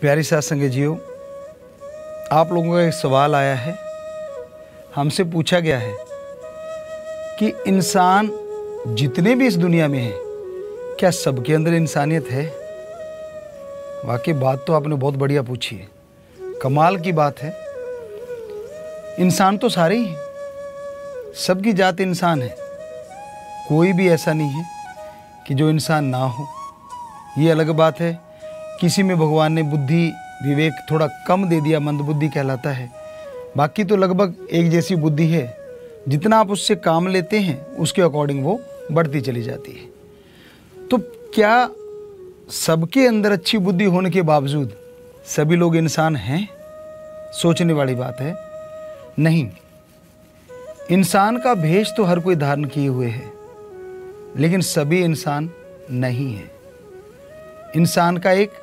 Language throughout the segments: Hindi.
प्यारी साथ संगीजियों, आप लोगों का एक सवाल आया है। हमसे पूछा गया है कि इंसान जितने भी इस दुनिया में हैं, क्या सबके अंदर इंसानियत है? वाकई बात तो आपने बहुत बढ़िया पूछी है, कमाल की बात है। इंसान तो सारे ही हैं, सबकी जात इंसान है। कोई भी ऐसा नहीं है कि जो इंसान ना हो। ये अलग बात है, किसी में भगवान ने बुद्धि विवेक थोड़ा कम दे दिया, मंदबुद्धि कहलाता है। बाकी तो लगभग एक जैसी बुद्धि है। जितना आप उससे काम लेते हैं उसके अकॉर्डिंग वो बढ़ती चली जाती है। तो क्या सबके अंदर अच्छी बुद्धि होने के बावजूद सभी लोग इंसान हैं? सोचने वाली बात है। नहीं, इंसान का भेष तो हर कोई धारण किए हुए है, लेकिन सभी इंसान नहीं है। इंसान का एक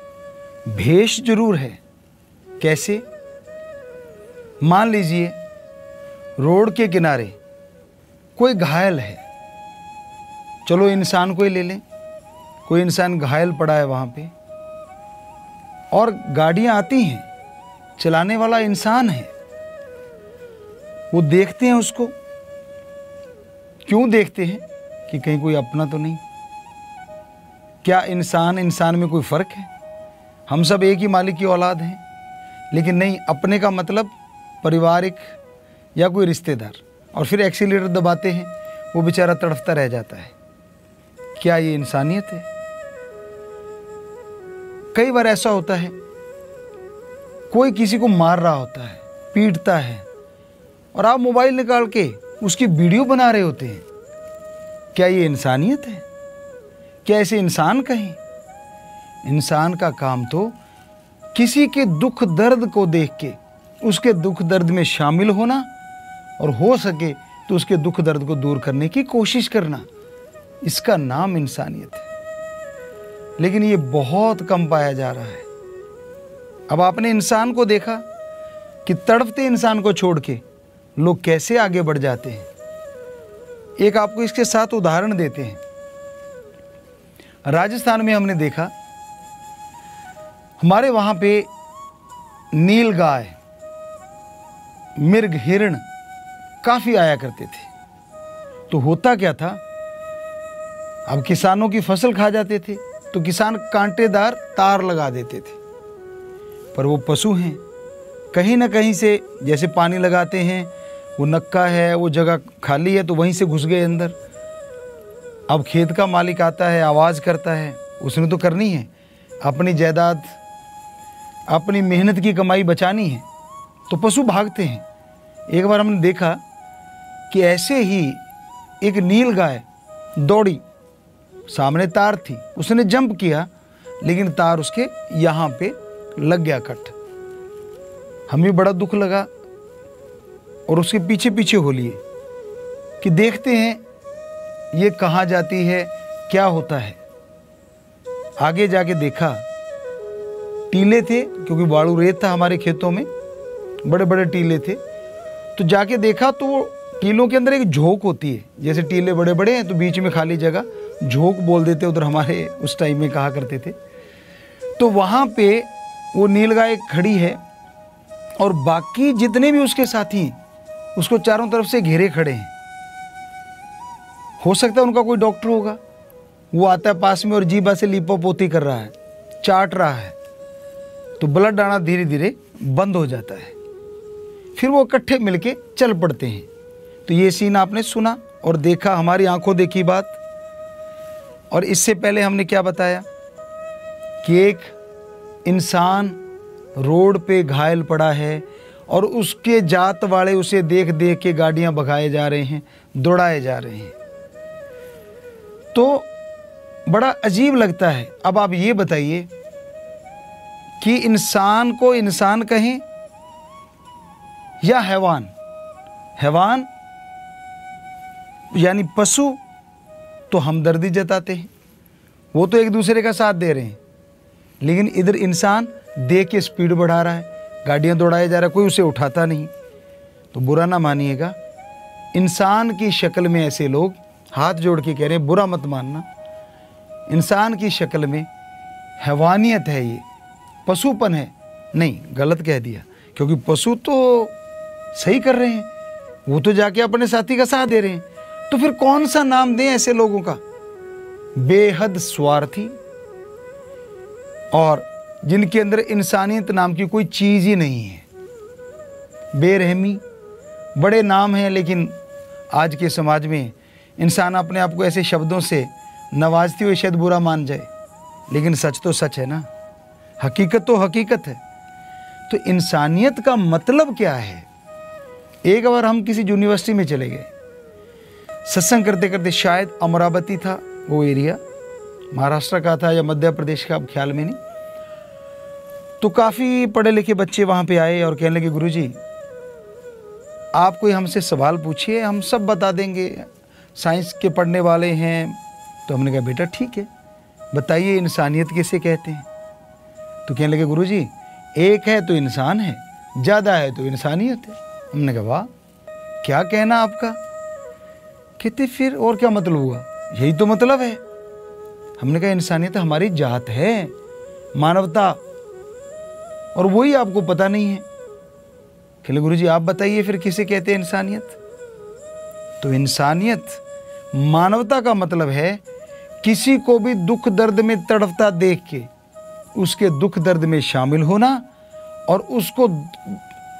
भेष जरूर है। कैसे? मान लीजिए रोड के किनारे कोई घायल है, चलो इंसान को ही ले लें। कोई इंसान घायल पड़ा है वहाँ पे, और गाड़ियाँ आती हैं, चलाने वाला इंसान है। वो देखते हैं उसको। क्यों देखते हैं? कि कहीं कोई अपना तो नहीं। क्या इंसान में कोई फ़र्क है? हम सब एक ही मालिक की औलाद हैं, लेकिन नहीं, अपने का मतलब पारिवारिक या कोई रिश्तेदार। और फिर एक्सीलेटर दबाते हैं, वो बेचारा तड़फता रह जाता है। क्या ये इंसानियत है? कई बार ऐसा होता है, कोई किसी को मार रहा होता है, पीटता है, और आप मोबाइल निकाल के उसकी वीडियो बना रहे होते हैं। क्या ये इंसानियत है? क्या ऐसे इंसान कहें? इंसान का काम तो किसी के दुख दर्द को देख के उसके दुख दर्द में शामिल होना, और हो सके तो उसके दुख दर्द को दूर करने की कोशिश करना। इसका नाम इंसानियत है। लेकिन ये बहुत कम पाया जा रहा है। अब आपने इंसान को देखा कि तड़पते इंसान को छोड़ के लोग कैसे आगे बढ़ जाते हैं। एक आपको इसके साथ उदाहरण देते हैं। राजस्थान में हमने देखा, हमारे वहाँ पे नील गाय, मृग, हिरण काफ़ी आया करते थे। तो होता क्या था, अब किसानों की फसल खा जाते थे तो किसान कांटेदार तार लगा देते थे। पर वो पशु हैं, कहीं ना कहीं से जैसे पानी लगाते हैं, वो नक्का है, वो जगह खाली है तो वहीं से घुस गए अंदर। अब खेत का मालिक आता है, आवाज़ करता है, उसने तो करनी है, अपनी जायदाद, अपनी मेहनत की कमाई बचानी है, तो पशु भागते हैं। एक बार हमने देखा कि ऐसे ही एक नील गाय दौड़ी, सामने तार थी, उसने जंप किया, लेकिन तार उसके यहाँ पे लग गया कट। हमें बड़ा दुख लगा और उसके पीछे पीछे हो लिए कि देखते हैं ये कहाँ जाती है, क्या होता है। आगे जाके देखा, टीले थे, क्योंकि बालू रेत था हमारे खेतों में, बड़े बड़े टीले थे। तो जाके देखा तो वो टीलों के अंदर एक झोंक होती है। जैसे टीले बड़े बड़े हैं तो बीच में खाली जगह, झोंक बोल देते उधर, हमारे उस टाइम में कहा करते थे। तो वहाँ पे वो नीलगाय खड़ी है, और बाकी जितने भी उसके साथी उसको चारों तरफ से घेरे खड़े हैं। हो सकता है उनका कोई डॉक्टर होगा, वो आता है पास में और जीभा से लीपापोती कर रहा है, चाट रहा है, तो ब्लड आना धीरे धीरे बंद हो जाता है। फिर वो इकट्ठे मिलके चल पड़ते हैं। तो ये सीन आपने सुना और देखा, हमारी आंखों देखी बात। और इससे पहले हमने क्या बताया कि एक इंसान रोड पे घायल पड़ा है, और उसके जात वाले उसे देख देख के गाड़ियां भगाए जा रहे हैं, दौड़ाए जा रहे हैं। तो बड़ा अजीब लगता है। अब आप ये बताइए कि इंसान को इंसान कहें या हैवान? हैवान यानी पशु तो हमदर्दी जताते हैं, वो तो एक दूसरे का साथ दे रहे हैं। लेकिन इधर इंसान देख के स्पीड बढ़ा रहा है, गाड़ियां दौड़ाया जा रहा है, कोई उसे उठाता नहीं। तो बुरा ना मानिएगा, इंसान की शक्ल में ऐसे लोग हाथ जोड़ के कह रहे हैं, बुरा मत मानना, इंसान की शक्ल में हैवानियत है ये, पशुपन है। नहीं, गलत कह दिया, क्योंकि पशु तो सही कर रहे हैं, वो तो जाके अपने साथी का साथ दे रहे हैं। तो फिर कौन सा नाम दें ऐसे लोगों का? बेहद स्वार्थी और जिनके अंदर इंसानियत नाम की कोई चीज ही नहीं है। बेरहमी, बड़े नाम हैं, लेकिन आज के समाज में इंसान अपने आप को ऐसे शब्दों से नवाजते हुए शायद बुरा मान जाए, लेकिन सच तो सच है ना, हकीकत तो हकीकत है। तो इंसानियत का मतलब क्या है? एक बार हम किसी यूनिवर्सिटी में चले गए, सत्संग करते करते, शायद अमरावती था वो एरिया, महाराष्ट्र का था या मध्य प्रदेश का, अब ख्याल में नहीं। तो काफ़ी पढ़े लिखे बच्चे वहाँ पे आए और कहने लगे, गुरुजी आप कोई हमसे सवाल पूछिए, हम सब बता देंगे, साइंस के पढ़ने वाले हैं। तो हमने कहा बेटा ठीक है, बताइए इंसानियत किसे कहते हैं? तो कहने लगे, गुरुजी एक है तो इंसान है, ज़्यादा है तो इंसानियत है। हमने कहा वाह, क्या कहना आपका? कहते फिर और क्या मतलब हुआ? यही तो मतलब है। हमने कहा इंसानियत हमारी जात है, मानवता, और वही आपको पता नहीं है। कहले गुरुजी आप बताइए फिर किसे कहते हैं इंसानियत? तो इंसानियत, मानवता का मतलब है किसी को भी दुख दर्द में तड़पता देख के उसके दुख दर्द में शामिल होना और उसको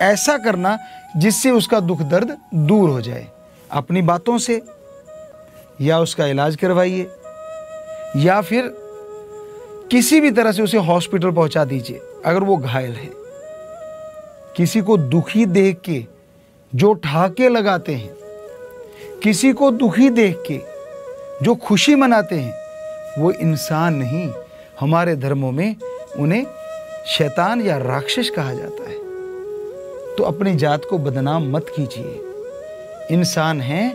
ऐसा करना जिससे उसका दुख दर्द दूर हो जाए, अपनी बातों से, या उसका इलाज करवाइए, या फिर किसी भी तरह से उसे हॉस्पिटल पहुंचा दीजिए अगर वो घायल है। किसी को दुखी देख के जो ठहाके लगाते हैं, किसी को दुखी देख के जो खुशी मनाते हैं, वो इंसान नहीं, हमारे धर्मों में उन्हें शैतान या राक्षस कहा जाता है। तो अपनी जात को बदनाम मत कीजिए। इंसान हैं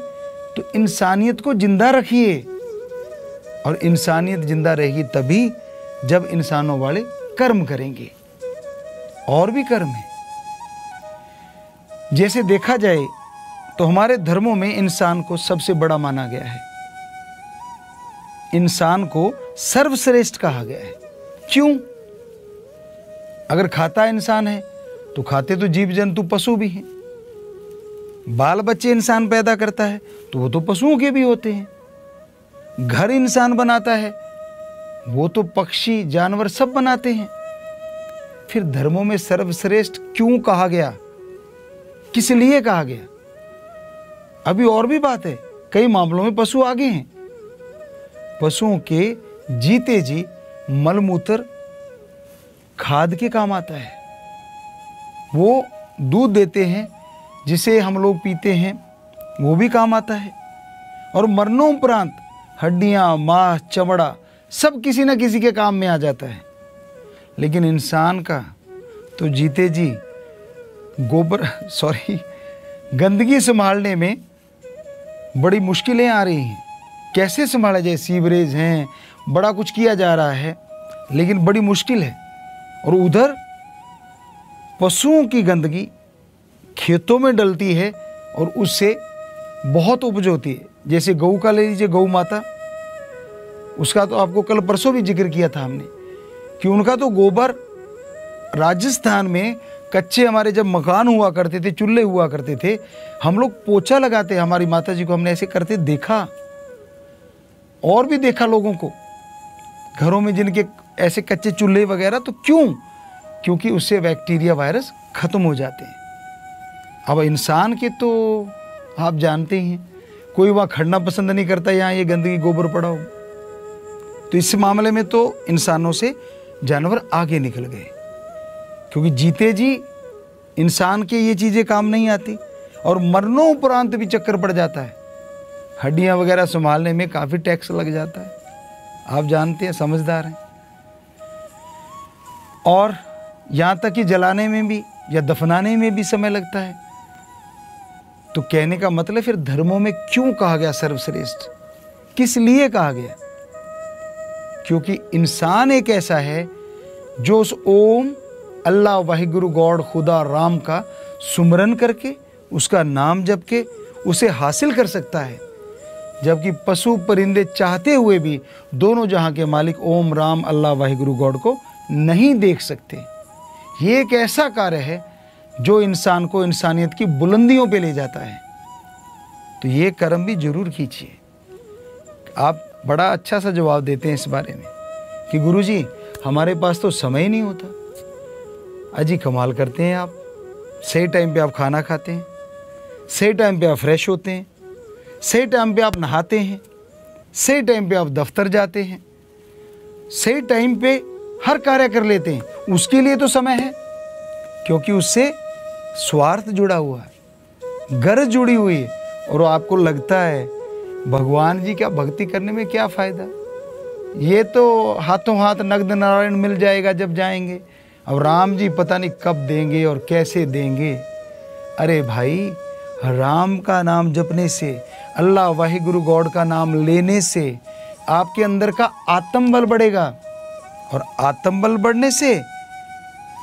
तो इंसानियत को जिंदा रखिए, और इंसानियत जिंदा रहेगी तभी जब इंसानों वाले कर्म करेंगे। और भी कर्म है, जैसे देखा जाए तो हमारे धर्मों में इंसान को सबसे बड़ा माना गया है, इंसान को सर्वश्रेष्ठ कहा गया है। क्यों? अगर खाता इंसान है तो खाते तो जीव जंतु पशु भी हैं। बाल बच्चे इंसान पैदा करता है तो वो तो पशुओं के भी होते हैं। घर इंसान बनाता है, वो तो पक्षी जानवर सब बनाते हैं। फिर धर्मों में सर्वश्रेष्ठ क्यों कहा गया? किस लिए कहा गया? अभी और भी बात है, कई मामलों में पशु आगे हैं। पशुओं के जीते जी मलमूत्र खाद के काम आता है, वो दूध देते हैं जिसे हम लोग पीते हैं, वो भी काम आता है। और मरणोपरांत हड्डियां, मांस, चमड़ा सब किसी न किसी के काम में आ जाता है। लेकिन इंसान का तो जीते जी गंदगी संभालने में बड़ी मुश्किलें आ रही हैं। कैसे संभाला जाए? सीवरेज हैं, बड़ा कुछ किया जा रहा है, लेकिन बड़ी मुश्किल है। और उधर पशुओं की गंदगी खेतों में डलती है और उससे बहुत उपज होती है। जैसे गऊ का ले लीजिए, गऊ माता, उसका तो आपको कल परसों भी जिक्र किया था हमने कि उनका तो गोबर राजस्थान में कच्चे हमारे जब मकान हुआ करते थे, चूल्हे हुआ करते थे, हम लोग पोछा लगाते, हमारी माता जी को हमने ऐसे करते देखा, और भी देखा लोगों को घरों में जिनके ऐसे कच्चे चूल्हे वगैरह। तो क्यों? क्योंकि उससे बैक्टीरिया, वायरस खत्म हो जाते हैं। अब इंसान के तो आप जानते ही हैं, कोई वहाँ खड़ना पसंद नहीं करता, यहाँ ये गंदगी गोबर पड़ा हो। तो इस मामले में तो इंसानों से जानवर आगे निकल गए, क्योंकि जीते जी इंसान के ये चीज़ें काम नहीं आती, और मरणोपरांत भी चक्कर पड़ जाता है। हड्डियाँ वगैरह संभालने में काफ़ी टैक्स लग जाता है, आप जानते हैं, समझदार हैं। और यहाँ तक कि जलाने में भी या दफनाने में भी समय लगता है। तो कहने का मतलब फिर धर्मों में क्यों कहा गया सर्वश्रेष्ठ? किस लिए कहा गया? क्योंकि इंसान एक ऐसा है जो उस ओम, अल्लाह, वाहिगुरु, गॉड, खुदा, राम का सुमरन करके, उसका नाम जप के उसे हासिल कर सकता है। जबकि पशु परिंदे चाहते हुए भी दोनों जहां के मालिक ओम, राम, अल्लाह, वाहिगुरु, गॉड को नहीं देख सकते। ये एक ऐसा कार्य है जो इंसान को इंसानियत की बुलंदियों पे ले जाता है। तो ये कर्म भी जरूर कीजिए। आप बड़ा अच्छा सा जवाब देते हैं इस बारे में कि गुरुजी हमारे पास तो समय ही नहीं होता। अजी कमाल करते हैं आप। सही टाइम पे आप खाना खाते हैं, सही टाइम पे आप फ्रेश होते हैं, सही टाइम पे आप नहाते हैं, सही टाइम पे आप दफ्तर जाते हैं, सही टाइम पे हर कार्य कर लेते हैं। उसके लिए तो समय है, क्योंकि उससे स्वार्थ जुड़ा हुआ है, गरज जुड़ी हुई है। और आपको लगता है भगवान जी क्या भक्ति करने में क्या फ़ायदा, ये तो हाथों हाथ नगद नारायण मिल जाएगा जब जाएंगे। अब राम जी पता नहीं कब देंगे और कैसे देंगे। अरे भाई, राम का नाम जपने से, अल्लाह वाहिगुरु गॉड का नाम लेने से आपके अंदर का आत्मबल बढ़ेगा, और आत्मबल बढ़ने से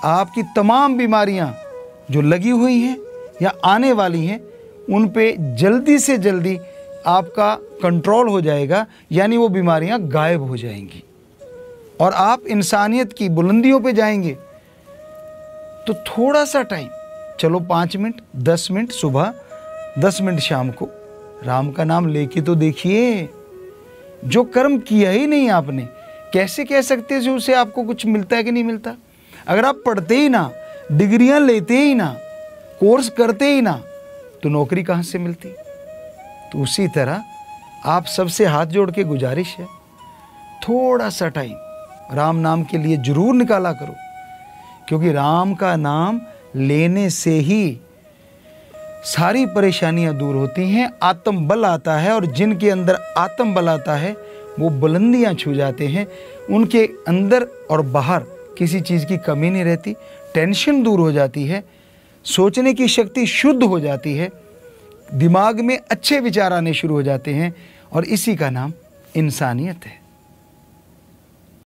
आपकी तमाम बीमारियां जो लगी हुई हैं या आने वाली हैं उन पे जल्दी से जल्दी आपका कंट्रोल हो जाएगा, यानी वो बीमारियां गायब हो जाएंगी और आप इंसानियत की बुलंदियों पे जाएंगे। तो थोड़ा सा टाइम, चलो 5 मिनट, 10 मिनट सुबह, 10 मिनट शाम को राम का नाम लेके तो देखिए। जो कर्म किया ही नहीं आपने, कैसे कह सकते हैं उससे आपको कुछ मिलता है कि नहीं मिलता। अगर आप पढ़ते ही ना, डिग्रियां लेते ही ना, कोर्स करते ही ना, तो नौकरी कहाँ से मिलती। तो उसी तरह आप सबसे हाथ जोड़ के गुजारिश है, थोड़ा सा टाइम राम नाम के लिए जरूर निकाला करो, क्योंकि राम का नाम लेने से ही सारी परेशानियां दूर होती हैं, आत्म बल आता है। और जिनके अंदर आत्म बल आता है वो बुलंदियां छू जाते हैं, उनके अंदर और बाहर किसी चीज़ की कमी नहीं रहती, टेंशन दूर हो जाती है, सोचने की शक्ति शुद्ध हो जाती है, दिमाग में अच्छे विचार आने शुरू हो जाते हैं। और इसी का नाम इंसानियत है।